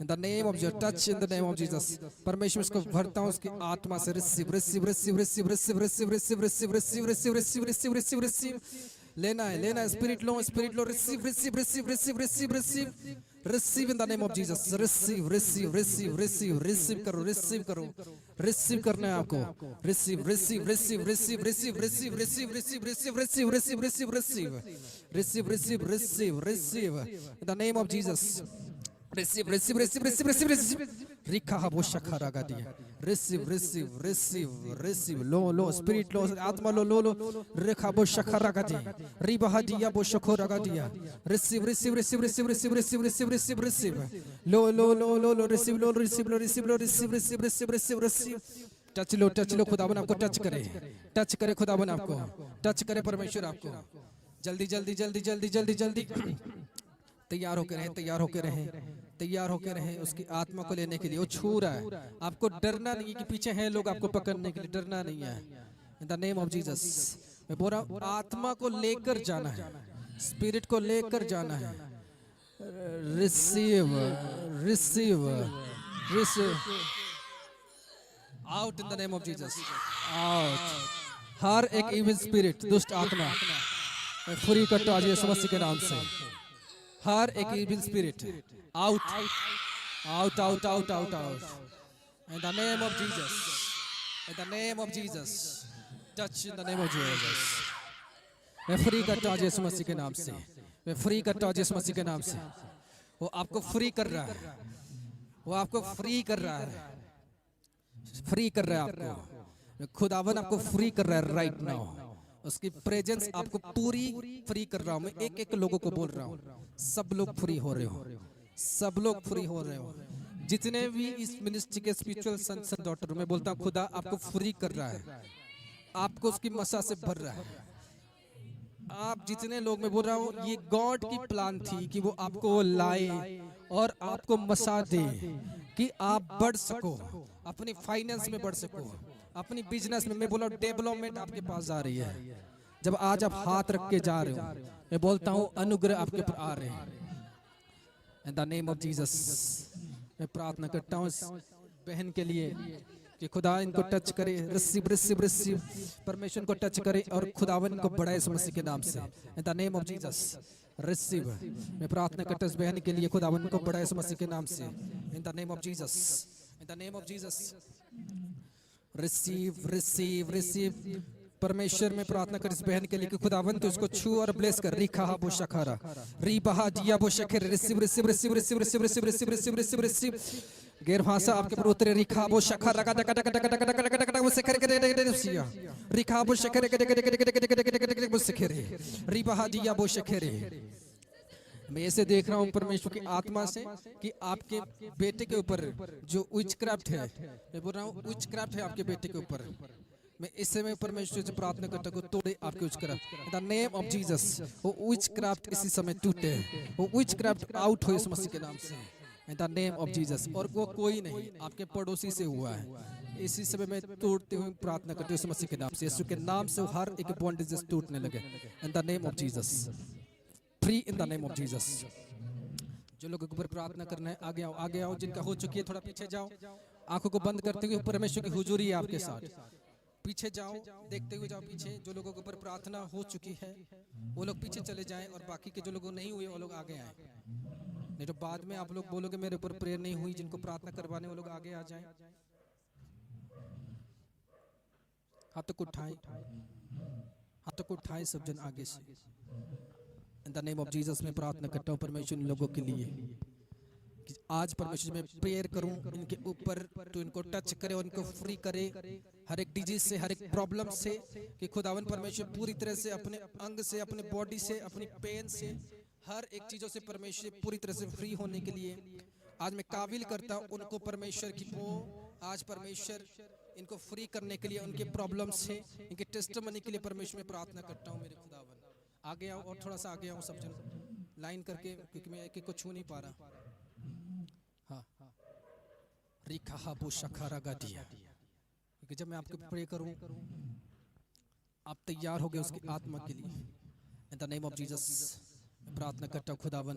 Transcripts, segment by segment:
In the name of Jesus, touch in the name of Jesus. परमेश्वर इसको भरता हूँ उसकी आत्मा से. Receive, receive, receive, receive, receive, receive, receive, receive, receive, receive, receive, receive, receive, receive. लेना है. Spirit low, receive, receive, receive, receive, receive, receive. Receive in the name of Jesus. Receive, receive, receive, receive, receive करो, receive करो. Receive करना है आपको. Receive, receive, receive, receive, receive, receive, receive, receive, receive, receive, receive, receive, receive, receive, receive, receive, receive. In the name of Jesus. Receive, receive, receive, receive, receive, receive. Rikha habo shakhara gadia. Receive, receive, receive, receive. Lo, spirit lo, atma lo. Rikha habo shakhara gadia. Riba hadia bo shakhora gadia. Receive, receive, receive, receive, receive, receive, receive, receive, receive. Lo, receive, receive. Touch लो, खुदावन आपको touch करे खुदावन आपको, touch करे परमेश्वर आपको. जल्दी तैयार होकर रहें उसकी आत्मा को लेने के लिए. वो छू रहा है, आपको डरना नहीं कि पीछे हैं लोग आपको पकड़ने के लिए, डरना नहीं है. इन द नेम ऑफ जीसस मैं बोल रहा हूँ, आत्मा को लेकर जाना है, स्पिरिट को लेकर जाना है. Receive out in the name of Jesus. Out हर एक इविल स्पिरिट, दुष्ट आत्मा फ्री करता आज यीशु मसीह के नाम से. हर एक evil spirit out in the name of Jesus, touch in the name of Jesus. मैं फ्री करता हूँ यीशु मसीह के नाम से, मैं फ्री करता हूँ यीशु मसीह के नाम से. वो आपको फ्री कर रहा है, आपको फ्री कर रहा है आपको. खुदावन आपको फ्री कर रहा है राइट नाउ. उसकी प्रेजेंस आपको पूरी फ्री कर रहा हूँ. मैं एक लोगों को बोल रहा हूँ, सब लोग फ्री हो रहे हो. जितने भी इस मिनिस्ट्री के स्पिरिचुअल सन्स एंड डॉटर, मैं बोलता हूँ खुदा आपको फ्री कर रहा है, आपको उसकी मसा से भर रहा है. आप जितने लोग, मैं बोल रहा हूँ, ये गॉड की प्लान थी कि वो आपको लाए और आपको मसा दे कि आप बढ़ सको, अपनी फाइनेंस में बढ़ सको, अपनी बिजनेस में. मैं बोला डेवलपमेंट आपके पास आ रही है. जब आज आप हाथ रख के जा रहे हो, मैं बोलता हूँ अनुग्रह आपके ऊपर आ रहे हैं. In the name of Jesus, मैं प्रार्थना करता हूँ इस बहन के लिए कि खुदा इनको टच करे. रिसीव परमेश्वर को टच करे और खुदावन को बढ़ाए इस मसीह के नाम से. In the name of Jesus, receive. मैं प्रार्थना करता हूँ इस बहन के लिए, खुदावन को बढ़ाए इस मसीह के नाम से. In the name of Jesus, receive. परमेश्वर में प्रार्थना कर इस बहन के लिए कि खुदावन तो इसको छू और ब्लेस कर. रिखा बो शखारा रीबहा दिया बो शखर. रिसीव. गैर भाषा आपके पर उतरे. रिखा बो शखर वो शखर रिखा बो शखर वो शखर रीबहा दिया बो शखर. मैं ऐसे देख रहा हूँ परमेश्वर की आत्मा से कि आपके बेटे के ऊपर जो विचक्राफ्ट है, मैं बोल रहा हूँ विचक्राफ्ट है आपके बेटे के ऊपर. मैं इस समय परमेश्वर से प्रार्थना करता हूँ तोड़े आपके witchcraft. In the name of Jesus वो विचक्राफ्ट इसी समय टूटे, वो विचक्राफ्ट आउट हो इस मसीह के नाम से. इन द नेम ऑफ जीसस. और वो कोई नहीं, आपके पड़ोसी से हुआ है. इसी समय मैं तोड़ते हुए प्रार्थना करते हूँ इस मसीह के नाम से. यीशु के नाम से हर एक बॉन्डेज टूटने लगे. इन the name of Jesus. Free in the name of Jesus. जो लोगों के ऊपर प्रार्थना करना है आगे आओ. जिनका हो चुकी है थोड़ा पीछे जाओ. आंखों को बंद करते हुए परमेश्वर की हुजूरी है आपके साथ. पीछे जाओ, देखते हुए जाओ पीछे. जो लोगों के ऊपर प्रार्थना हो चुकी है वो लोग पीछे चले जाएं और बाकी के जो लोगों नहीं हुए वो लोग आगे आए. नहीं तो बाद में आप लोग बोलोगे मेरे ऊपर प्रेयर नहीं हुई. जिनको प्रार्थना करवाने वो लोग आगे आ जाएं. हाथ तक उठाएं सब जन आगे से. इन द नेम ऑफ जीसस में प्रार्थना करता हूँ परमेश्वर इन लोगों के लिए कि आज परमेश्वर में प्रेयर करूं इनके ऊपर, तो इनको टच करे और इनको फ्री करे हर एक डिजीज से, हर एक प्रॉब्लम से. कि खुदावन परमेश्वर पूरी तरह से अपने अंग से, अपने बॉडी से, अपनी पेन से, हर एक चीजों से परमेश्वर पूरी तरह से फ्री होने के लिए आज मैं काबिल करता हूं उनको परमेश्वर की. वो आज परमेश्वर इनको फ्री करने के लिए, उनके प्रॉब्लम से, इनके टेस्टमनी के लिए परमेश्वर में प्रार्थना करता हूँ. मेरे खुदावन आगे आओ और थोड़ा सा आगे आओ सब जन लाइन करके, क्योंकि मैं एक को छू नहीं पा रहा. हाँ, रिखा बो शखारा गादिया. क्योंकि जब मैं आपको प्रे करूं आप तैयार हो गए उसकी आत्मा के लिए. इन द नेम ऑफ जीसस प्रार्थना करता हूं खुदावन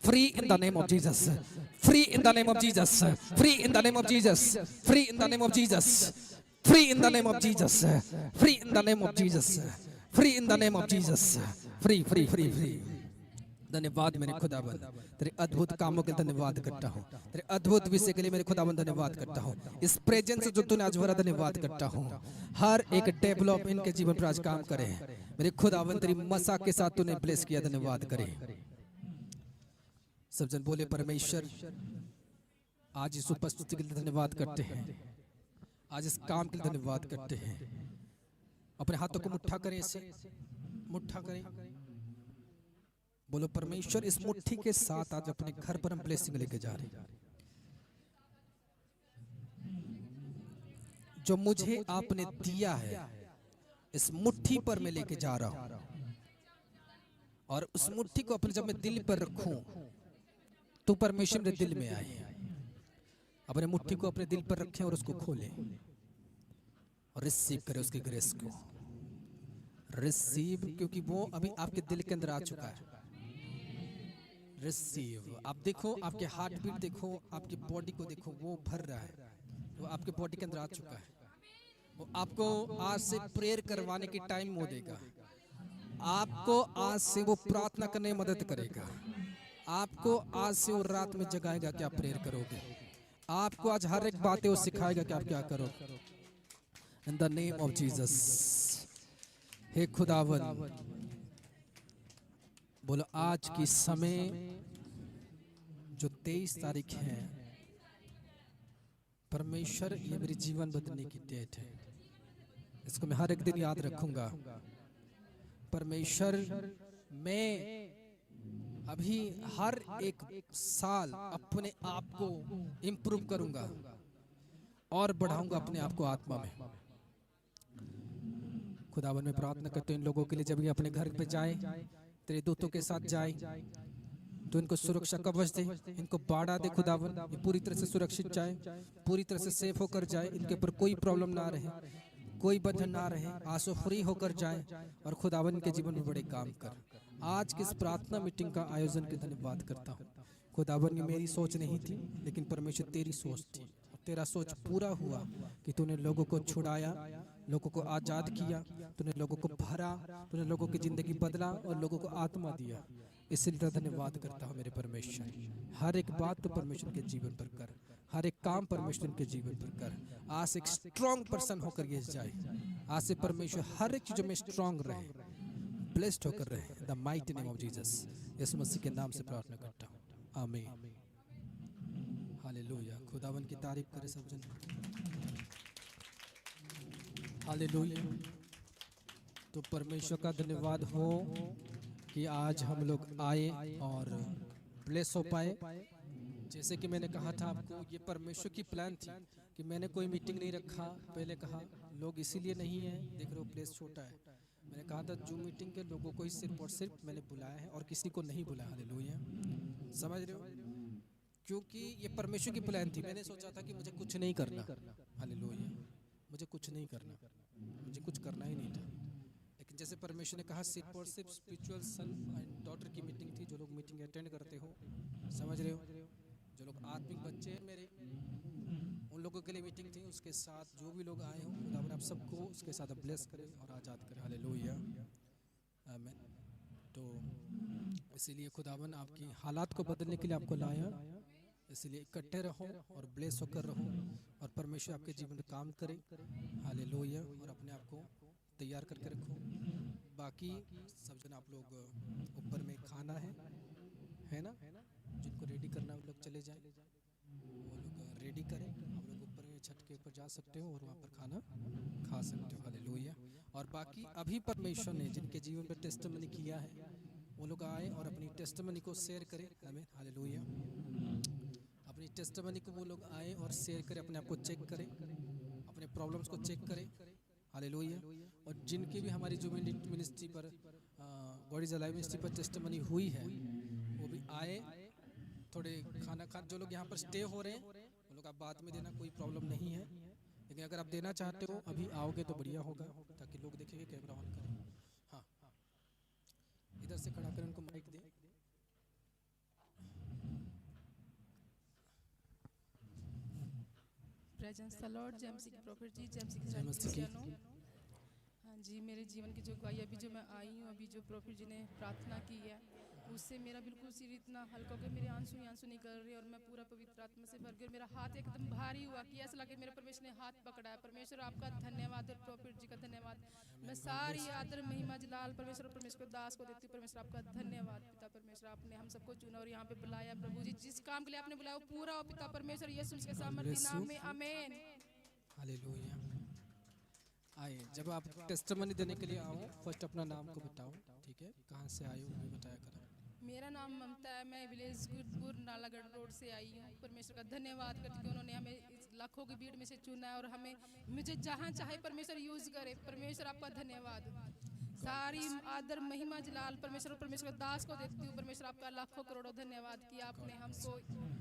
free in the name of Jesus, free in the name of Jesus, free in the name of Jesus, free in the name of Jesus, free in the name of Jesus, free in the name of Jesus, free in the name of Jesus, free free free free। धन्यवाद मेरे खुदाबंद, तेरे अद्भुत कामों के लिए धन्यवाद करता हूँ, तेरे अद्भुत विषय के लिए मेरे खुदाबंद धन्यवाद करता हूँ, इस प्रेजेंस जो तूने आज भरा धन्यवाद करता हूँ। हर एक डेवलप इनके जीवन पर आज काम करे मेरे खुदाबंद, तेरी मसा के साथ तूने ब्लेस किया, धन्यवाद करे। सब जन बोले परमेश्वर आज इस उपस्थिति के लिए धन्यवाद करते हैं, आज इस काम के लिए धन्यवाद करते हैं। अपने हाथों को मुट्ठा करें, इसे मुट्ठा करें, बोलो परमेश्वर इस मुट्ठी के साथ आज अपने घर पर हम ब्लेसिंग लेके जा रहे हैं। जो मुझे आपने दिया है इस मुट्ठी पर मैं लेके जा रहा हूं, और उस मुट्ठी को अपने जब मैं दिल पर रखूं तो परमेश्वर मेरे दिल में आए। अपने मुट्ठी को अपने दिल पर रखें और उसको खोलें और रिसीव करें उसकी ग्रेस को, रिसीव, क्योंकि वो अभी आपके दिल के अंदर आ चुका है। रिसीव। आप देखो, आपके हार्ट बीट देखो, आपकी बॉडी को देखो, वो भर रहा है, वो आपके बॉडी के अंदर आ चुका है। वो आपको आज से प्रेयर करवाने की टाइम वो देगा, आपको आज से वो प्रार्थना करने में मदद करेगा, आपको आज से वो रात में जगाएगा कि आप प्रेयर करोगे, आपको आज हर एक बातें वो सिखाएगा कि आप क्या करो। In the name of Jesus. हे खुदावन, बोलो आज की समय जो 23 तारीख है, परमेश्वर ये मेरी जीवन बदलने की डेट है, इसको मैं हर एक दिन याद रखूंगा। परमेश्वर मैं अभी हर एक साल अपने आप को इंप्रूव करूंगा और बढ़ाऊंगा अपने आप को आत्मा में। खुदावन में प्रार्थना करते हैं इन लोगों के लिए, जब ये अपने घर पे जाए, तेरे दूतों के साथ जाए तो इनको सुरक्षा कवच दे, इनको बाड़ा दे खुदावन, ये पूरी तरह से सुरक्षित जाए, पूरी तरह से सेफ होकर जाए, इनके ऊपर कोई प्रॉब्लम ना रहे, कोई बंधन ना रहे, आंसू फ्री होकर जाए और खुदावन के जीवन में बड़े काम कर। आज की इस प्रार्थना मीटिंग का आयोजन के धन्यवाद करता हूँ खुदावन। ये मेरी सोच नहीं थी, लेकिन परमेश्वर तेरी सोच थी, तेरा सोच पूरा हुआ कि तूने लोगों को छुड़ाया, लोगों को आजाद किया, तूने लोगों को भरा, तूने लोगों की जिंदगी बदला और लोगों को आत्मा दिया। इसलिए धन्यवाद करता हूँ मेरे परमेश्वर। हर एक बात तो परमेश्वर के जीवन पर कर, हर एक काम परमेश्वर के जीवन पर कर। आज से एक स्ट्रॉन्ग पर्सन होकर ये जाए, आज से परमेश्वर हर एक चीजों में स्ट्रॉन्ग रहे, ब्लेस्ड होकर रहे। The mighty name of Jesus, यीशु मसीह के नाम से प्रार्थना करता हूँ, आमीन। हालेलुया। खुदावन की तारीफ करे सब जन। हालेलुया। तो परमेश्वर का धन्यवाद हो कि आज हम लोग आए और ब्लेस हो पाए। जैसे कि मैंने कहा था आपको, ये परमेश्वर की प्लान थी कि मैंने कोई मीटिंग नहीं रखा। पहले कहा लोग इसीलिए नहीं है, देख रहे हो प्लेस छोटा है। मैंने कहा था जो मीटिंग के लोगों को ही सिर्फ और सिर्फ मैंने बुलाया है और किसी को नहीं बुलाया। हालेलुया। समझ रहे हो? क्योंकि ये परमेश्वर की प्लान थी। मैंने सोचा था कि मुझे कुछ नहीं करना, हालेलुया, मुझे कुछ नहीं करना, मुझे कुछ करना ही नहीं था। लेकिन जैसे परमेश्वर ने कहा सिर्फ और सिर्फ स्पिरिचुअल सन एंड डॉटर की मीटिंग थी। जो लोग मीटिंग अटेंड करते हो, समझ रहे हो, जो लोग आत्मिक बच्चे हैं मेरे, उन लोगों के लिए मीटिंग थी। उसके साथ जो भी लोग आए हो, खुदावन आप सबको उसके साथ ब्लेस करे और आज़ाद करे। हालेलुया, आमीन। तो इसीलिए खुदावन आपकी हालात को बदलने के लिए आपको लाया। इसलिए इकट्ठे रहो और ब्लेस होकर रहो और परमेश्वर आपके जीवन में काम करे। हालेलुया। और अपने आप को तैयार करके रखो। बाकी सब जन आप लोग ऊपर में खाना है ना, जिनको रेडी करना वो लोग चले जाए, वो लोग रेडी करें। आप लोग ऊपर में छत के ऊपर जा सकते हो और वहाँ पर खाना खा सकते हो। हालेलुया। और बाकी अभी परमेश्वर ने जिनके जीवन पर टेस्टिमनी किया है, वो लोग आए और अपनी टेस्टिमनी को शेयर करें। आमीन। हालेलुया। अपनी टेस्टिमनी को वो लोग आए और शेयर करें, अपने आप को चेक करें, अपने प्रॉब्लम्स को चेक करें। हालेलुया। और जिनकी भी हमारी जो मिनिस्ट्री पर गॉड इज अलाइव मिनिस्ट्री पर टेस्टिमनी हुई है, वो भी आए, थोड़े खाना खा। जो लोग यहाँ पर स्टे हो रहे हैं वो लोग आप बाद में देना, कोई प्रॉब्लम नहीं है। लेकिन अगर आप देना चाहते हो अभी आओगे तो बढ़िया होगा, ताकि लोग देखेंगे, कैमरा ऑन करें। हाँ, इधर से खड़ा कर उनको माइक दे। Presence the lord. जय मसीह की प्रॉफिट जी, जय मसीह जय की मसीह की। क्रिश्चियनों। हाँ जी, मेरे जीवन की जो गवाही अभी जो मैं आई हूँ, अभी जो प्रॉफिट जी ने प्रार्थना की है, उससे मेरा बिल्कुल सिर इतना हल्का हो गया, मेरे आंसू ही आंसू निकल रहे हैं और मैं पूरा पवित्र आत्मा से भर गई और मेरा हाथ एकदम भारी हुआ कि ऐसा लगे मेरे परमेश्वर ने हाथ पकड़ा है। परमेश्वर आपका धन्यवाद और प्रॉफिट जी का धन्यवाद। मैं गॉड सारी ब्लेस यू। आदर महिमा जलाल परमेश्वर और परमेश्वर को दास को देती हूँ। परमेश्वर आपका धन्यवाद पिता परमेश्वर, आपने हम सबको चुना और यहाँ पे बुलाया। प्रभु जी जिस काम के लिए आपने बुलाया वो पूरा हो पिता परमेश्वर यीशु मसीह के गॉड सामर्थी ब्लेस यू। नाम में आमीन। हालेलुया। आइए, जब आप टेस्टमनी देने के लिए आओ, फर्स्ट अपना नाम को बताओ, ठीक है? कहाँ से आए हो वो बताया करो। मेरा नाम ममता है, मैं विलेज गुरपुर नालागढ़ रोड से आई हूँ। परमेश्वर का धन्यवाद करती हूँ कि उन्होंने हमें इस लाखों की भीड़ में से चुना है और हमें मुझे जहाँ चाहे परमेश्वर यूज करे। परमेश्वर आपका धन्यवाद। गॉड सारी ब्लेस आदर महिमा जलाल परमेश्वर और परमेश्वर के दास को देती हूँ। परमेश्वर आपका लाखों करोड़ों धन्यवाद कि आपने हमको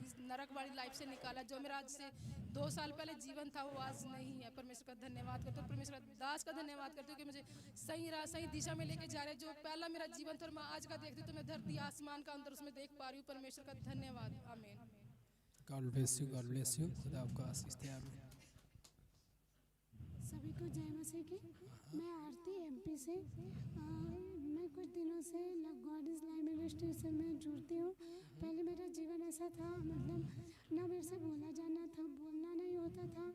इस नरक वाली लाइफ से निकाला। जो मेरा आज से 2 साल पहले जीवन था वो आज नहीं है। परमेश्वर का धन्यवाद करते हो, परमेश्वर का दास का धन्यवाद करते हो कि मुझे सही राह सही दिशा में लेके जा रहे। जो पहला मेरा जीवन था और मैं आज का देखती हूँ तो मैं धरती आसमान का अंतर उसमें देख पा रही हूँ। परमेश्वर का धन्यवाद, आमीन। God bless you. God bless you. खुदा आपका आशीष दे। आमीन। सभी को जय मसीह की। मैं आरती एमपी से। मैं कुछ दिनों से गॉड इज़ लाइव मिनिस्ट्री से मैं जुड़ती हूँ। पहले मेरा जीवन ऐसा था, मतलब ना मेरे से बोला जाना था, बोलना नहीं होता था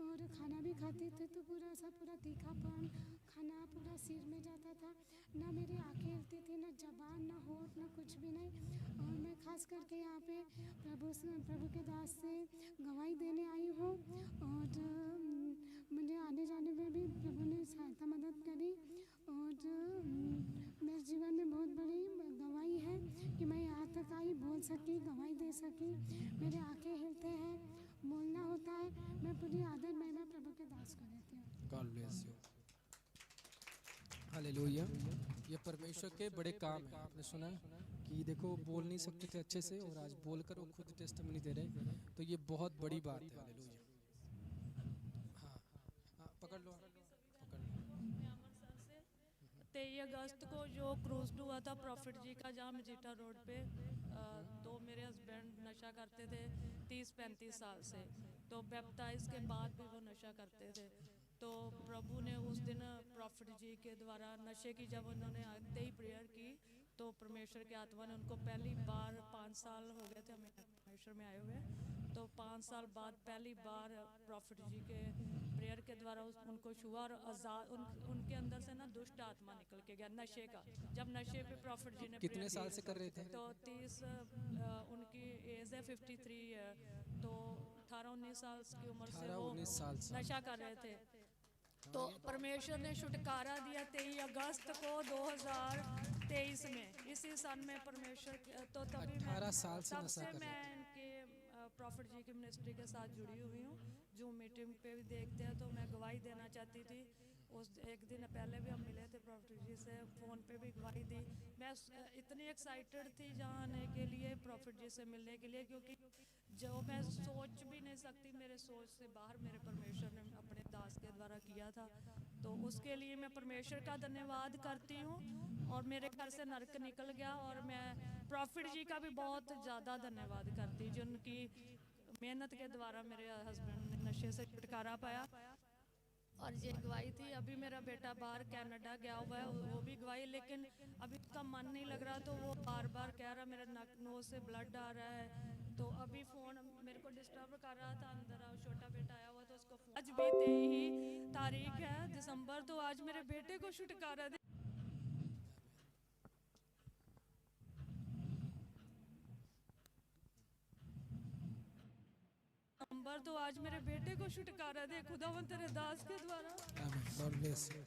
और खाना भी खाते थे तो पूरा तीखापन, खाना पूरा सिर में जाता था। ना मेरी आँखें हिलती थी, ना जबान, ना होठ, ना कुछ भी नहीं। और मैं खास करके यहाँ पे प्रभु के दास से गवाही देने आई हूँ और मुझे आने जाने में भी प्रभु ने सहायता मदद करी और मेरे जीवन में बहुत बड़ी गवाही है कि मैं यहाँ तक आई, बोल सकी, गवाही दे सकी। मेरे आंखें हिलते हैं, बोलना होता है। मैं पूरी आदर महिमा प्रभु के दास को देती हूँ। God bless you. हालेलुया। ये परमेश्वर के बड़े काम हैं। आपने सुना कि देखो बोल नहीं सकते थे अच्छे से और आज बोलकर वो खुद टेस्टमनी दे रहे, तो ये बहुत बड़ी बात है। हालेलुया। हाँ हाँ, पकड़ लो, पकड़ लो। मैं अमृतसर से 23 अगस्त को जो क्रूज हुआ था प्रॉफिट जी का, जहाँ मजीठा रोड पे, तो मेरे हस्बैंड नशा करते थे 30-35 साल से। तो बैप्टाइज के बाद भी वो नशा करते थे। तो प्रभु ने उस दिन प्रॉफिट जी के द्वारा नशे की जब उन्होंने आते ही प्रेयर की तो परमेश्वर के आत्मा ने उनको पहली बार 5 साल हो गए थे हमें परमेश्वर में आए हुए, तो 5 साल बाद पहली बार प्रॉफिट जी के प्रेयर के द्वारा उनको छुआ और आज़ाद उनके अंदर से ना दुष्ट आत्मा निकल के गया नशे का। जब नशे पे प्रॉफिट जी ने कितने साल से कर रहे थे? तो 30 उनकी एज है 53 है, तो 18-19 साल की उम्र से 18-19 साल वो से नशा कर रहे थे। तो परमेश्वर ने छुटकारा दिया 23 अगस्त को 2023 में, इसी सन में परमेश्वर तो तभी 18 साल से तब नशा से कर रहे मैं थे। इनके प्रॉफिट जी की मिनिस्ट्री के साथ जुड़ी हुई हूँ। जो मीटिंग पे भी देखते हैं तो मैं गवाही देना चाहती थी। उस एक दिन पहले भी हम मिले थे प्रॉफिट जी से, फ़ोन पे भी गवाही दी। मैं इतनी एक्साइटेड थी जहाँ आने के लिए, प्रॉफिट जी से मिलने के लिए, क्योंकि जो मैं सोच भी नहीं सकती, मेरे सोच से बाहर मेरे परमेश्वर ने अपने दास के द्वारा किया था। तो उसके लिए मैं परमेश्वर का धन्यवाद करती हूँ और मेरे घर से नरक निकल गया। और मैं प्रॉफिट जी का भी बहुत ज़्यादा धन्यवाद करती, जिनकी मेहनत के द्वारा मेरे हस्बैंड ने नशे से छुटकारा पाया। और ये गवाही थी। अभी मेरा बेटा बाहर कनाडा गया हुआ है, वो भी गवाही, लेकिन अभी उसका मन नहीं लग रहा, तो वो बार बार कह रहा मेरे नोज से ब्लड आ रहा है। तो अभी फ़ोन मेरे को डिस्टर्ब कर रहा था, अंदर छोटा बेटा आया हुआ तो उसको आज भी 23 तारीख है दिसंबर, तो आज मेरे बेटे को छुटकारा दे नंबर, तो आज मेरे बेटे को छुटकारा दे खुदावंत तेरे दास के द्वारा। आमीन। God bless you.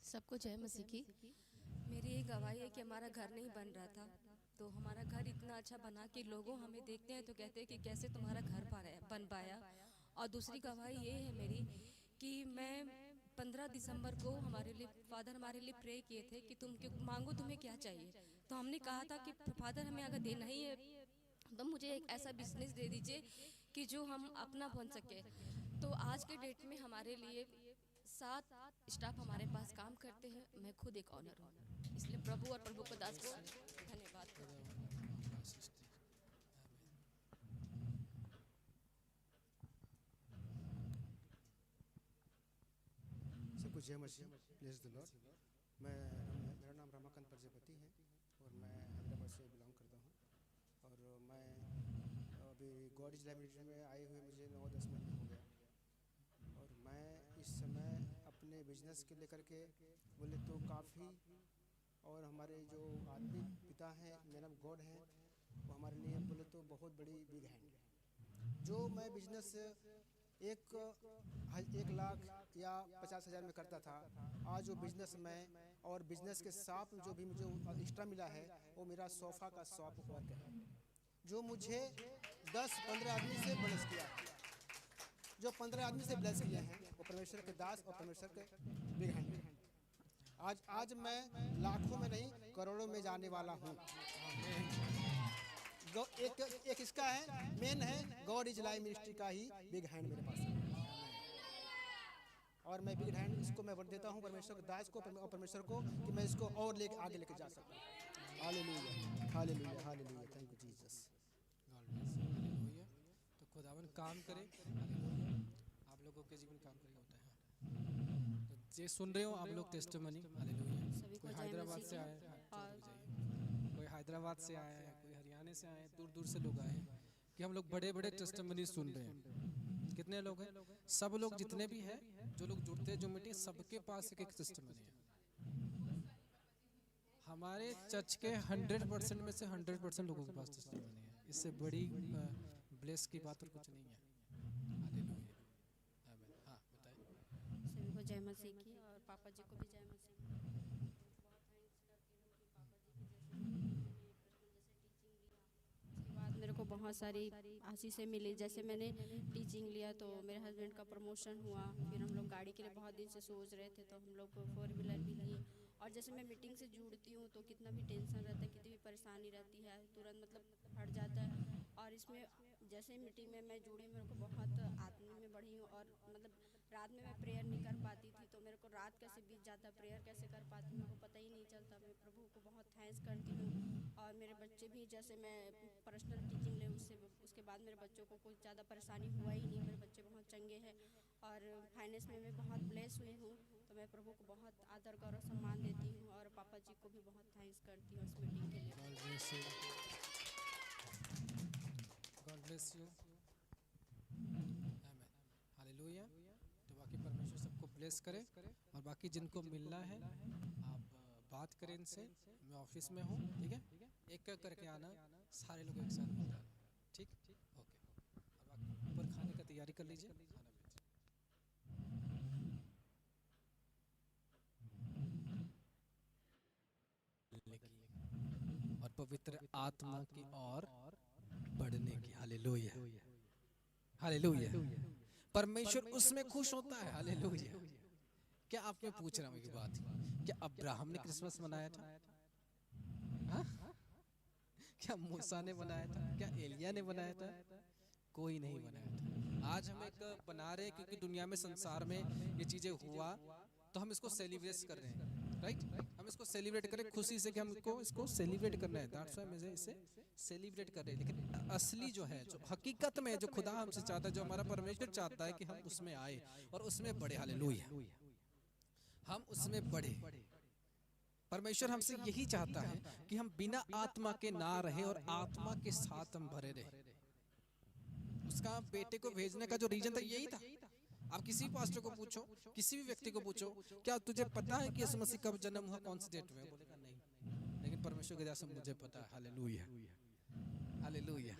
सबको जय मसीह की। मेरी ये गवाही है कि हमारा घर नहीं बन रहा था, तो हमारा घर इतना अच्छा बना कि लोगों हमें देखते हैं तो कहते हैं कि कैसे तुम्हारा घर बन पाया। और दूसरी गवाही ये है मेरी कि मैं 15 दिसंबर को हमारे लिए फादर हमारे लिए प्रे किए थे कि तुम मांगो तुम्हें क्या चाहिए। तो हमने कहा था कि फादर हमें अगर देना ही है तो मुझे एक ऐसा बिजनेस दे दीजिए कि जो हम अपना बन सके। तो आज के डेट में हमारे लिए 7 स्टाफ हमारे पास काम करते हैं। मैं खुद एक ऑनर हूँ, इसलिए प्रभु और प्रभु को दास को धन्यवाद करती हूँ। जय मसीह, प्रेज द लॉर्ड। मेरा नाम रमाकांत प्रजापति है और मैं हैदराबाद से बिलोंग करता हूँ। और मैं अभी गॉड इज लाइफ मिनिस्ट्री में आए हुए मुझे 9-10 महीने हो गया। और मैं इस समय अपने बिजनेस के लेकर के बोले तो काफ़ी, और हमारे जो आत्मिक पिता हैं, मैन ऑफ गॉड हैं, वो हमारे लिए बोले तो बहुत बड़ी बिग हैंड है। जो मैं बिजनेस 1 लाख या 50,000 में करता था, आज वो बिजनेस में और बिजनेस के साथ जो भी मुझे एक्स्ट्रा मिला है वो मेरा सोफ़ा का शॉप वर्क है, जो मुझे 10-15 आदमी से ब्लेस किया है। जो 15 आदमी से ब्लेस किए हैं वो परमेश्वर के दास और परमेश्वर के बिग हैंड है। आज मैं लाखों में नहीं करोड़ों में जाने वाला हूँ। एक इसका है, मेन है गॉड इज लाइफ मिनिस्ट्री का ही बिग हैंड मेरे पास है। और मैं बिग हैंड इसको मैं वर्ड देता हूँ परमेश्वर के दास को और परमेश्वर को कि मैं इसको और लेके आगे लेके जा सकता हूँ। Hallelujah, hallelujah, hallelujah, thank you Jesus. Hallelujah. तो खुदावन काम करे, हालेलुया। आप लोगों के जीवन काम करे होता है। तो ये सुन रहे हो आप लोग टेस्टिमनी, हालेलुया। कोई हैदराबाद से आया है, कोई हैदराबाद से आया है, कोई हरियाणा से आए हैं, दूर दूर से लोग आए हैं कि हम लोग बड़े बड़े टेस्टिमनी सुन रहे हैं। कितने लोग हैं? सब लोग जितने भी हैं, जो लोग जुड़ते हैं, जो मीटिंग, सबके पास एक एक टेस्टिमनी है। हमारे चर्च के 100% में से 100% लोगों के पास टेस्टिमनी है। इससे बड़ी ब्लेस की बात और कुछ नहीं है। हालेलुया, आमीन। हाँ, बताइए। सभी को जय मसीह की और पापा जी को भी जय मसीह की। उसके बाद मेरे को बहुत सारी आशीषें मिली। जैसे मैंने टीचिंग लिया तो मेरे हस्बैंड का प्रमोशन हुआ। फिर हम लोग गाड़ी के लिए बहुत दिन से सोच रहे थे तो हम लोग 4 व्हीलर भी लिए। और जैसे मैं मीटिंग से जुड़ती हूँ तो कितना भी टेंशन रहता है, कितनी भी परेशानी रहती है, तुरंत मतलब हट जाता है। और इसमें जैसे मीटिंग में मैं जुड़ी, मेरे को बहुत आत्मा में बढ़ी हूँ। और मतलब रात में मैं प्रेयर नहीं कर पाती थी, तो मेरे को रात कैसे बीत जाता, प्रेयर कैसे कर पाती मेरे को पता ही नहीं चलता। मैं प्रभु को बहुत थैंक्स करती हूँ। और मेरे बच्चे भी, जैसे मैं पर्सनल टीचिंग ले उसके बाद मेरे बच्चों को कुछ ज़्यादा परेशानी हुआ ही नहीं। मेरे बच्चे बहुत चंगे हैं और फाइनेंस में मैं बहुत ब्लेस हुई हूँ। तो मैं प्रभु को बहुत आदर गौरव सम्मान देती हूँ और पापा जी को भी बहुत थैंक्स करती हूँ इस मीटिंग के लिए। God bless you. आमीन, हालेलुया। तो बाकी परमेश्वर सबको ब्लेस करे। और बाकी जिनको मिलना है आप बात करें इनसे। मैं ऑफिस में हूँ, ठीक है? एक एक करके आना, सारे लोग एक साथ मिल जाना, ठीक? ओके। और बाकी ऊपर खाने का तैयारी कर लीजिए, खाना और पवित्र आत्मा की ओर बढ़ने की। Hallelujah, hallelujah. परमेश्वर उसमें खुश होता है। हालेलुया। क्या आप में पूछ रहा हूँ एक बात, क्या अब्राहम ने क्रिसमस मनाया था? हा? क्या मूसा ने बनाया था? क्या एलिया ने बनाया था? कोई नहीं बनाया था। आज हम एक बना रहे हैं क्योंकि दुनिया में, संसार में ये चीजें हुआ तो हम इसको सेलिब्रेट कर रहे हैं, राइट? हम इसको सेलिब्रेट करें खुशी से कि हमको इसको सेलिब्रेट करना है। दैट्स व्हाई मुझे इसे सेलिब्रेट कर रहे हैं। लेकिन असली जो है, जो हकीकत में जो खुदा हमसे चाहता है, जो हमारा परमेश्वर चाहता है कि हम उसमें आए और उसमें बढ़े। हालेलुया, हम उसमें बढ़े। परमेश्वर हमसे यही चाहता है कि हम बिना आत्मा के ना रहे और आत्मा के साथ हम भरे रहे। उसका बेटे को भेजने का जो रीजन था यही था। आप किसी पास्टर को पूछो, किसी भी व्यक्ति को पूछो, क्या तुझे पता है कि यीशु मसीह कब जन्म हुआ, कौन सी डेट में? बोलेगा नहीं। लेकिन परमेश्वर की दया से मुझे पता है। Hallelujah, hallelujah.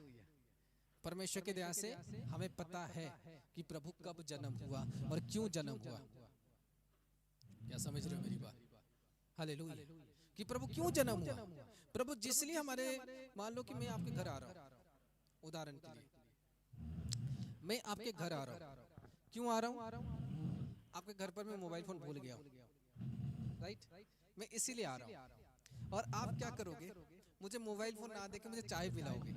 परमेश्वर की दया से हमें पता है कि प्रभु कब जन्म हुआ और क्यों जन्म हुआ। क्या समझ रहे हो मेरी बात? हालेलुया। कि प्रभु क्यों जन्म हुआ। प्रभु जिसलिए हमारे, मान लो कि मैं आपके घर आ रहा हूँ, उदाहरण के लिए मैं आपके घर आ रहा हूँ। क्यों आ रहा हूँ? आपके घर पर मैं मोबाइल फोन भूल गया हूँ, राइट? मैं इसीलिए आ रहा हूँ। और आप क्या करोगे? मुझे मोबाइल फोन ना देके मुझे चाय पिलाओगे।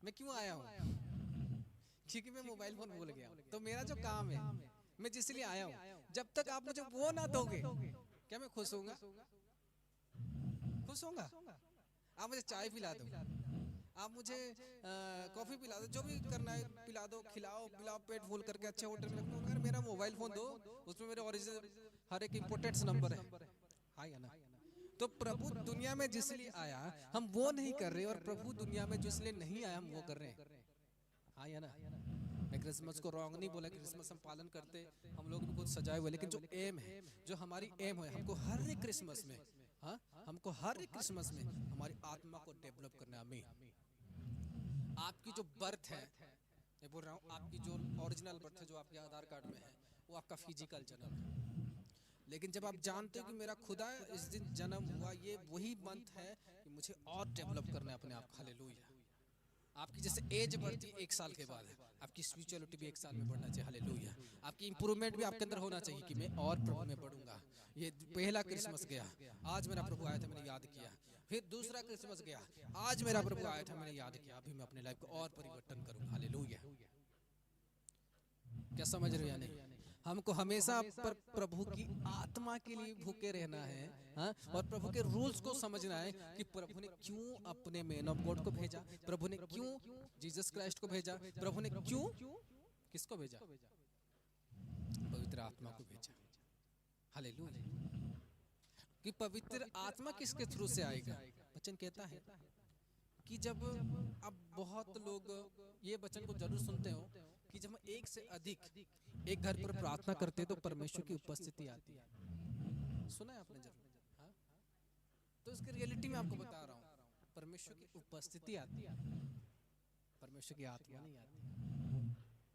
मैं क्यों आया हूँ? क्योंकि मैं मोबाइल फोन भूल गया हूँ। तो मेरा जो काम है, मैं जिसलिए आया हूँ, जब तक आप मुझे वो ना दोगे, क्या मैं खुश होऊंगा? खुश होऊंगा? आप मुझे चाय पिला दो, आप मुझे कॉफ़ी पिला दो, जो भी करना है पिला दो, खिलाओ पिलाओ, पेट फुल करके अच्छे होटल में रखो, मगर मेरा मोबाइल फ़ोन दो, उसमें मेरे ओरिजिनल हर एक इम्पोर्टेंट नंबर है। हाँ या ना? तो प्रभु दुनिया में जिस लिए आया हम वो नहीं कर रहे, और प्रभु दुनिया में जिस लिए नहीं आया हम वो कर रहे हैं। हाँ या ना? मैं क्रिसमस को रॉन्ग नहीं बोला, क्रिसमस हम पालन करते, हम लोग भी कुछ सजाए हुए, लेकिन जो एम है, जो हमारी एम है, हमको हर एक क्रिसमस में, हाँ, हमको हर एक क्रिसमस में हमारी आत्मा को डेवलप करना है। आमीन। आपकी जो बर्थ है, मैं बोल रहा हूँ आपकी जो ओरिजिनल बर्थ है, जो आपके आधार कार्ड में है, वो आपका फिजिकल जन्म है। लेकिन जब आप जानते हो कि मेरा खुदा इस दिन जन्म हुआ, ये वही मंथ है कि मुझे और डेवलप करना है अपने आप। हालेलुया। आपकी जैसे एज बढ़ती है 1 साल के बाद, आपकी स्पिरिचुअलिटी भी 1 साल में बढ़ना चाहिए। हालेलुया। आपकी इंप्रूवमेंट भी आपके अंदर होना चाहिए कि मैं और प्रभु में बढ़ूंगा। ये पहला क्रिसमस गया, आज मेरा प्रभु आया था, मैंने याद किया। फिर दूसरा क्रिसमस गया, आज मेरा प्रभु आया था, मैंने याद किया। अभी मैं अपने लाइफ को और परिवर्तन करूंगा। हालेलुया। क्या समझ रहे हो या नहीं? हमको हमेशा प्रभु की आत्मा के लिए भूखे रहना है, हाँ? और प्रभु के रूल्स को समझना है कि प्रभु ने क्यों अपने मैन ऑफ गॉड को भेजा, प्रभु ने क्यों जीसस क्राइस्ट को भेजा, प्रभु ने क्यों किसको भेजा? पवित्र आत्मा को भेजा। हालेलुया। कि पवित्र आत्मा किसके थ्रू से आएगा? वचन कहता है कि जब अब बहुत लोग ये वचन को जरूर सुनते हो कि जब हम एक से अधिक एक घर पर प्रार्थना करते तो परमेश्वर की उपस्थिति आती है। सुना है आपने जरूर, हाँ? तो इसकी रियलिटी में आपको बता रहा हूँ, परमेश्वर की उपस्थिति आती है, परमेश्वर की आत्मा नहीं आती।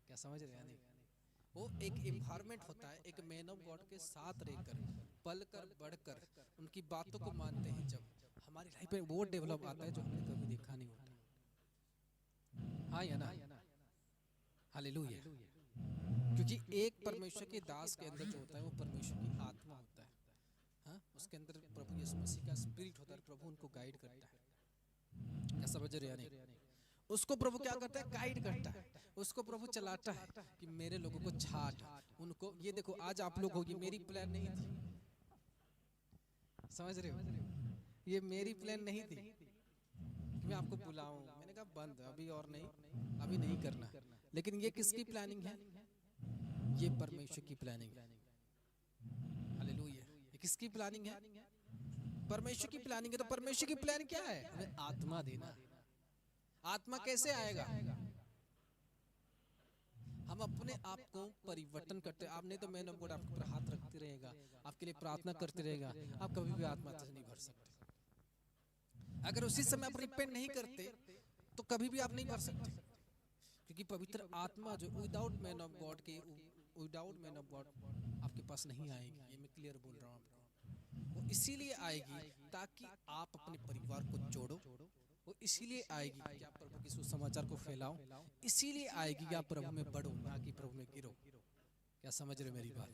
क्या समझ रहे हैं? नहीं, वो एक एनवायरनमेंट होता है, एक मैन ऑफ गॉड के साथ रहकर पल कर बढ़कर उनकी बातों को मानते हैं, जब हमारी लाइफ में वो डेवलप आता है जो हमने कभी देखा नहीं होता। हाँ या ना? हालेलुया। क्योंकि एक परमेश्वर के दास के अंदर जो होता है वो परमेश्वर की आत्मा होता है, हाँ? उसके अंदर प्रभु यीशु मसीह का स्पिरिट होता है, प्रभु उनको गाइड करता है। क्या समझ रहे हैं? नहीं, उसको प्रभु क्या करता है? गाइड करता है, उसको प्रभु चलाता है कि मेरे लोगों को छाट, उनको ये देखो आज आप लोग हो, ये मेरी प्लान नहीं थी। समझ रहे हो? ये मेरी प्लान नहीं थी कि मैं आपको बुलाऊं, मैंने कहा बंद अभी और नहीं, अभी नहीं करना। लेकिन ये किसकी प्लानिंग है? ये परमेश्वर की प्लानिंग है। हालेलुया। ये किसकी प्लानिंग है? परमेश्वर की प्लानिंग है। तो परमेश्वर की प्लान क्या है? हमें आत्मा देना। आत्मा कैसे आएगा? हम अपने आप को परिवर्तन करते। आप नहीं तो मैन ऑफ गॉड आपके ऊपर हाथ रखते रहेगा, आपके लिए प्रार्थना करते रहेगा, आप कभी भी आत्मा से नहीं भर सकते। अगर उसी समय आप रिपेंट नहीं करते तो कभी भी आप नहीं भर सकते, क्योंकि पवित्र आत्मा जो विदाउट मैन ऑफ गॉड के, विदाउट मैन ऑफ गॉड आपके पास नहीं आएगी। ये मैं क्लियर बोल रहा हूँ आपको। वो इसीलिए आएगी ताकि आप अपने परिवार को जोड़ो, वो इसीलिए आएगी कि आप प्रभु के सुसमाचार को फैलाओ, इसीलिए आएगी कि आप प्रभु में बढ़ो, ना कि प्रभु में गिरो। क्या समझ रहे मेरी बात?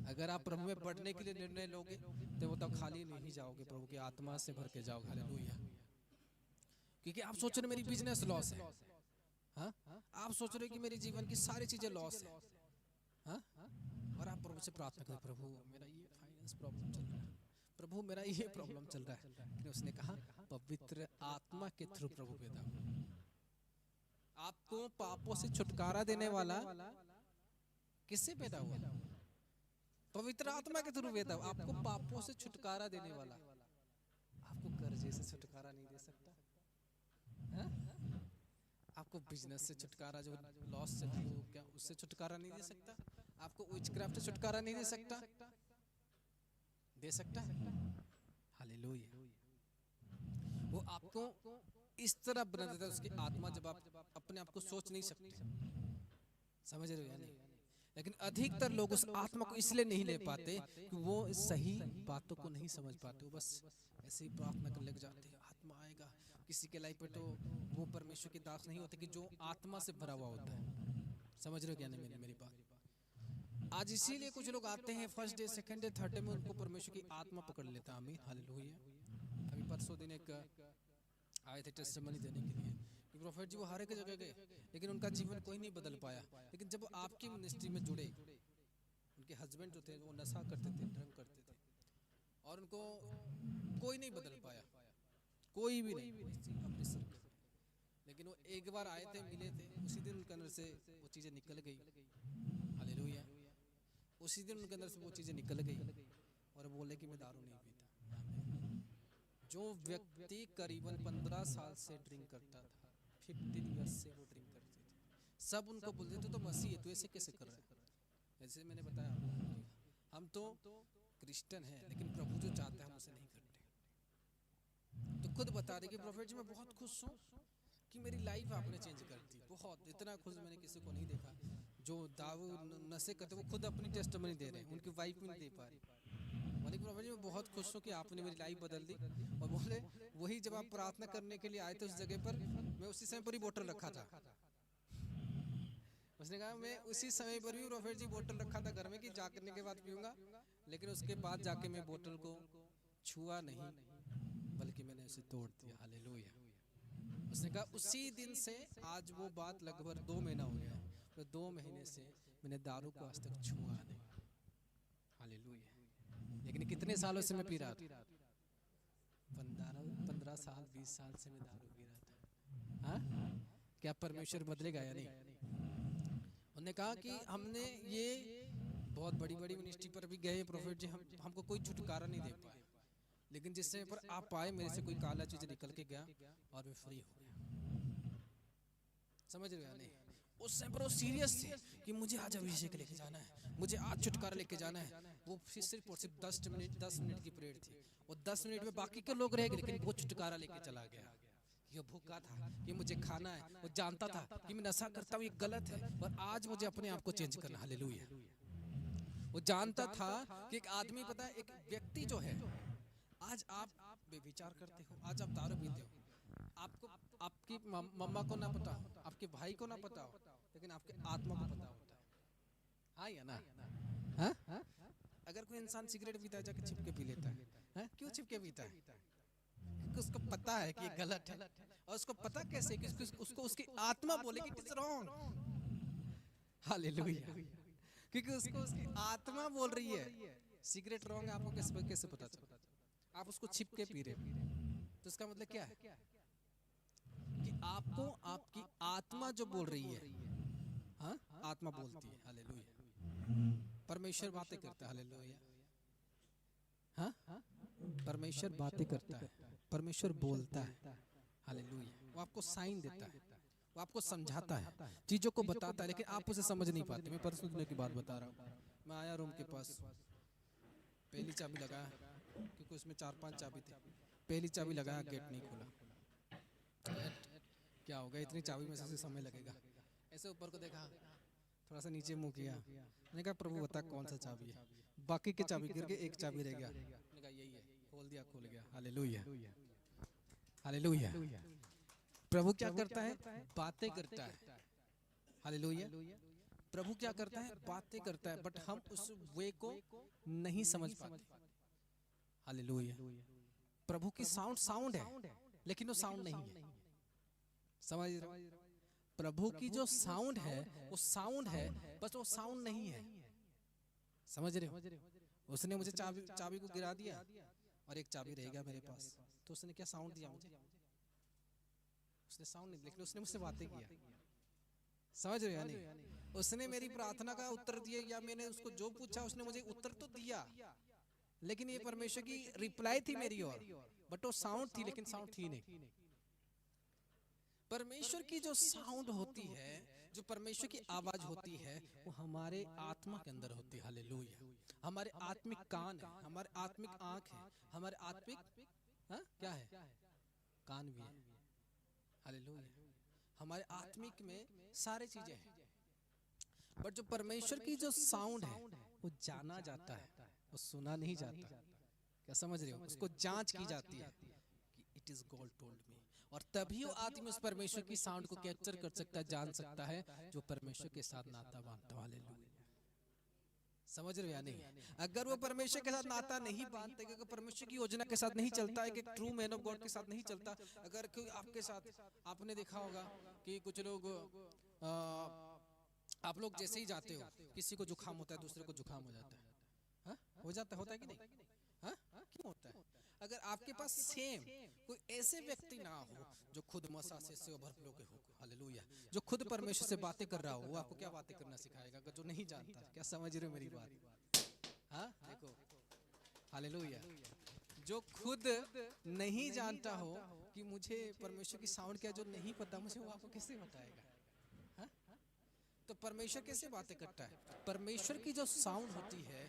अगर आप प्रभु में बढ़ने के लिए निर्णय लोगे तो वो तब खाली नहीं जाओगे, प्रभु की आत्मा से भर के जाओगे। हालेलुया। क्योंकि आप सोच रहे मेरी बिजनेस लॉस है, हाँ? आप सोच रहे कि मेरे जीवन की सारी चीजें लॉस है, हाँ? और आप प्रभु से प्रार्थना करें, प्रभु मेरा ये फाइनेंस प्रॉब्लम चल रहा है, प्रभु मेरा ये प्रॉब्लम चल रहा है। लेकिन उसने कहा पवित्र आत्मा के थ्रू प्रभु पैदा हुआ। आपको पापों से छुटकारा देने वाला किससे पैदा हुआ? पवित्र आत्मा के थ्रू पैदा हुआ। आपको पापों से छुटकारा देने वाला आपको कर्जे से छुटकारा नहीं दे सकता, हाँ? आपको बिजनेस से छुटकारा, जो लॉस से क्या उससे छुटकारा नहीं दे सकता, आपको विचक्राफ्ट से छुटकारा नहीं दे सकता, दे सकता है। हालेलुया। वो आपको इस तरह बना देता है उसकी आत्मा, जब आप अपने आप को सोच नहीं सकते। समझ रहे हो या नहीं? लेकिन अधिकतर लोग उस आत्मा को इसलिए नहीं ले पाते कि वो सही बातों को नहीं समझ पाते, वो बस ऐसे ही प्रार्थना करने लग जाते हैं, आत्मा आएगा। किसी के लाइफ पे तो वो परमेश्वर के दास नहीं होते कि जो आत्मा से भरा हुआ होता है। समझ रहे हो क्या नहीं मेरी बात? आज इसीलिए कुछ लोग आते हैं first day, second day, third day में उनको परमेश्वर की आत्मा पकड़ लेता है। आमीन, हालेलुया। अभी परसों दिन एक आए थे टेस्टिमनी देने के लिए कि प्रोफेट जी वो हर एक जगह गए लेकिन उनका जीवन कोई नहीं बदल पाया। लेकिन जब आपकी मिनिस्ट्री में जुड़े, उनके हस्बैंड जो थे वो नशा करते थे, ड्रंक करते थे, और उनको कोई नहीं बदल पाया, कोई भी नहीं अपने सर्कल में। लेकिन वो एक बार आए थे, मिले थे, उसी दिन उनके अंदर से वो चीज़ें निकल गई। हालेलुया। उसी दिन उनके अंदर से वो चीज़ें निकल गई और बोले कि मैं दारू नहीं पीता। जो व्यक्ति करीबन 15 साल से ड्रिंक करता था, 15 ईयर्स से वो ड्रिंक करते थे, सब उनको बोलते थे तो मसीह है, तू ऐसे कैसे कर रहा है। जैसे मैंने बताया हम तो क्रिश्चियन हैं, लेकिन प्रभु जो चाहता है हम उसे नहीं करते। तो खुद बता रहे कि प्रोफेट जी मैं बहुत खुश हूँ कि मेरी लाइफ आपने चेंज कर दी, बहुत इतना खुश मैंने किसी को नहीं देखा। जो दारू नशे करते वो खुद अपनी टेस्टमनी दे रहे हैं, उनकी वाइफ भी नहीं दे पा रही। बोले प्रोफेट जी मैं बहुत खुश हूँ कि आपने मेरी लाइफ बदल दी। और बोले वही जब आप प्रार्थना करने के लिए आए थे उस जगह पर, मैं उसी समय पर ही बोतल रखा था। उसने कहा मैं उसी समय पर भी प्रोफेट जी बोतल रखा था घर में कि जागने के बाद पीऊंगा, लेकिन उसके बाद जाके मैं बोतल को छुआ नहीं, बल्कि मैंने उसे तोड़ दिया। हालेलुया। उसने कहा उसी दिन से आज वो बात लगभग 2 महीना हो गया, तो 2 महीने से मैंने दारू को आज तक छुआ नहीं। हालेलुया। लेकिन कितने सालों से मैं पी रहा था? 15 साल 20 साल से मैं दारू पी रहा था। हाँ, क्या परमेश्वर बदलेगा या नहीं? उन्होंने कहा कि हमने ये बहुत बड़ी बड़ी मिनिस्ट्री पर भी गए प्रोफेट जी, हमको कोई छुटकारा नहीं दे पाए, लेकिन जिस समय पर आप आए मेरे से कोई काला चीज निकल के गया और मैं फ्री हो गया। समझ रहे हो नहीं? उस समय पर वो सीरियस थे कि मुझे आज अभिषेक लेके जाना है, मुझे आज छुटकारा लेके जाना है। वो सिर्फ और सिर्फ 10 मिनट की परेड थी, और 10 मिनट में बाकी के लोग रह गए, लेकिन वो छुटकारा लेके चला गया। ये भूखा था कि मुझे खाना है, वो जानता था कि मैं नशा करता हूँ ये गलत है, और आज मुझे अपने आप को चेंज करना। हालेलुया। वो जानता था कि एक आदमी, पता है एक व्यक्ति जो है, आज आप बेविचार करते हो, आज आप दारू पीते हो, आपको आपकी मम्मा को ना पता हो, आपके भाई को ना पता हो, लेकिन आपके आत्मा को पता होता है। हाँ या ना? हाँ? अगर कोई इंसान सिगरेट पीता है जाके छिपके पी लेता है, हाँ? क्यों छिपके पीता है? उसको पता है कि ये गलत है, और उसको पता कैसे कि उसको उसकी आत्मा बोले कि इट इज रॉन्ग। हालेलुया। क्योंकि उसको उसकी आत्मा बोल रही है सिगरेट रॉन्ग है। आपको कैसे पता चला? आप उसको छिप के पी रहे हो, तो इसका मतलब क्या है कि आपको आपकी आत्मा जो बोल रही है, हाँ आत्मा बोलती है। हालेलुया। परमेश्वर बातें करता है। हालेलुया। हाँ, परमेश्वर बातें करता है, परमेश्वर बोलता है। हालेलुया। वो आपको साइन देता है, वो आपको समझाता है, चीजों को बताता है, लेकिन आप उसे समझ नहीं पाते। मैं परसों दिन की बात बता रहा हूँ। मैं आया रूम के पास, पहली चाबी लगाया, क्योंकि उसमें 4-5 चाबी थी। पहली चाबी लगाया, गेट नहीं खुला। क्या होगा, इतनी चाबी में से समय लगेगा। ऐसे ऊपर को देखा, थोड़ा सा नीचे मुंह किया, मैंने कहा प्रभु बता कौन सा चाबी है। बाकी के चाबी गिर गए, एक चाबी रह गया। मैंने कहा यही है, खोल दिया, खुल गया। हालेलुया। हालेलुया। प्रभु क्या करता है? बातें करता है। हालेलुया। प्रभु क्या करता है? बातें करता है, बट हम उस वे को नहीं समझ पाते। हालेलुया। प्रभु की साउंड है, लेकिन वो साउंड नहीं है। समझ रहे हो? प्रभु की जो साउंड है वो साउंड है, बस वो साउंड नहीं है। समझ रहे हो? उसने मुझे चाबी को गिरा दिया और एक चाबी रह गया मेरे पास, तो उसने क्या साउंड दिया मुझे? उसने साउंड नहीं, लेकिन उसने मुझसे बातें किया। समझ रहे हो या नहीं? उसने मेरी प्रार्थना का उत्तर दिया, या मैंने उसको जो पूछा उसने मुझे उत्तर तो दिया, लेकिन ये परमेश्वर की रिप्लाई थी मेरी ओर, बट वो साउंड थी, लेकिन साउंड थी नहीं। परमेश्वर की जो साउंड होती है, जो परमेश्वर की आवाज होती है, वो हमारे आत्मा के अंदर होती है। हालेलुया। हमारे आत्मिक कान है, हमारे आत्मिक आंख है, हमारे आत्मिक क्या है? कान भी है। हालेलुया। हमारे आत्मिक में सारे चीजें हैं, बट जो परमेश्वर की जो साउंड है वो जाना जाता है, वो सुना नहीं जाता। क्या समझ रहे हो? उसको जांच की जाती है कि it is God told me, और तभी वो आदमी उस परमेश्वर की साउंड को कैप्चर कर सकता है, जान सकता है, जो परमेश्वर के साथ नाता बांधता है। हालेलुया। समझ रहे हो या नहीं? अगर वो परमेश्वर के साथ नाता नहीं बांधते, अगर परमेश्वर की योजना के साथ नहीं चलता है, कि ट्रू मैन ऑफ गॉड के साथ नहीं चलता, अगर कोई आपके साथ, आपने देखा होगा कि कुछ लोग, आप लोग जैसे ही जाते हो, किसी को जुकाम होता है, दूसरे को जुकाम हो जाता है। हो जाता होता है कि नहीं? हाँ, क्यों होता है? अगर आपके पास सेम कोई ऐसे व्यक्ति ना हो जो खुद मसा से ओवरफ्लो के हो, हालेलुया, जो खुद परमेश्वर से बातें कर रहा हो। वो आपको क्या बातें करना सिखाएगा अगर जो नहीं जानता? क्या समझ रहे हो मेरी बात? हाँ देखो, हालेलुया, जो खुद नहीं जानता हो कि मुझे परमेश्वर की साउंड क्या, जो नहीं पता मुझे, वो आपको कैसे बताएगा? हाँ? तो परमेश्वर कैसे बातें करता है? परमेश्वर की जो साउंड होती है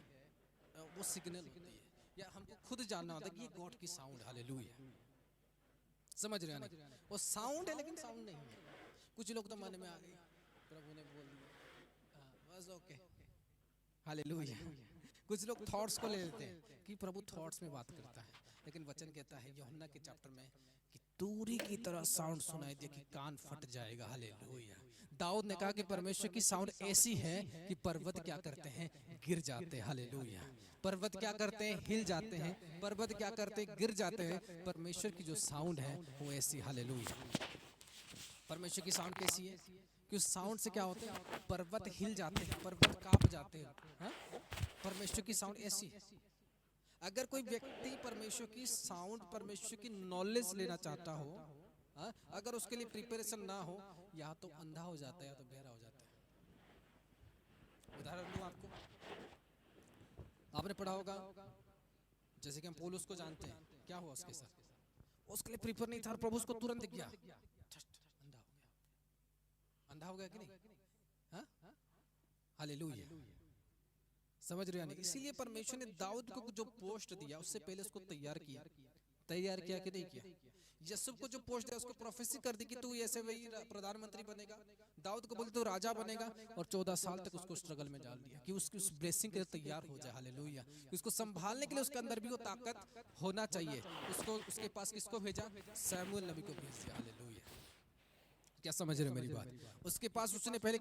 वो सिग्नल होती है, या हमको खुद जानना होता है कि ये गॉड की साउंड, हालेलुया, समझ रहे हैं? वो साउंड है लेकिन साउंड नहीं है। कुछ लोग तो मन में आ गई, प्रभु ने बोल दिया, बस ओके, हालेलुया। कुछ लोग थॉट्स को ले लेते हैं कि प्रभु थॉट्स में बात करता है, लेकिन वचन कहता है यूहन्ना के चैप्टर में कि दूरी की तरह साउंड सुनाई दे कि कान फट जाएगा, हालेलुया। दाऊद ने कहा कि परमेश्वर की साउंड ऐसी है कि पर्वत क्या करते हैं, गिर जाते हैं, हालेलुया। पर्वत क्या करते हैं, हिल जाते हैं। पर्वत क्या करते हैं, गिर जाते हैं। परमेश्वर की जो साउंड है वो ऐसी, हालेलुया। परमेश्वर की साउंड कैसी है कि उस साउंड से क्या होता है, पर्वत हिल जाते हैं, पर्वत कांप जाते हैं। हाँ? परमेश्वर की साउंड ऐसी है। अगर कोई व्यक्ति परमेश्वर की साउंड, परमेश्वर की नॉलेज लेना चाहता हो, हाँ? अगर उसके लिए प्रिपरेशन ना हो, या तो अंधा हो जाता है या तो बहरा हो जाता है। उदाहरण दूं आपको, आपने पढ़ा होगा, जैसे कि हम पौलुस को जानते हैं, क्या हुआ उसके साथ? उसके लिए प्रिपेयर नहीं था और प्रभु उसको तुरंत दिख गया, अंधा हो गया कि नहीं? हाँ? हालेलुया, समझ रहे हैं? इसीलिए परमेश्वर ने दाऊद को जो पोस्ट दिया उससे पहले उसको तैयार किया कि नहीं किया? यूसुफ को जो पोस्ट दिया उसको प्रोफेसी कर दी कि तू ऐसे वही प्रधानमंत्री बनेगा। दाऊद को बोले तू राजा बनेगा, और 14 साल तक उसको स्ट्रगल में डाल दिया कि उसकी उस ब्लेसिंग के लिए तैयार हो जाए, हालेलुया। उसको संभालने के लिए उसके अंदर भी वो ताकत होना चाहिए। उसको उसके पास किसको भेजा? सैमुएल नबी को भेज दिया, हालेलुया। क्या समझ रहे हो मेरी बात? उसके पास उसने पहले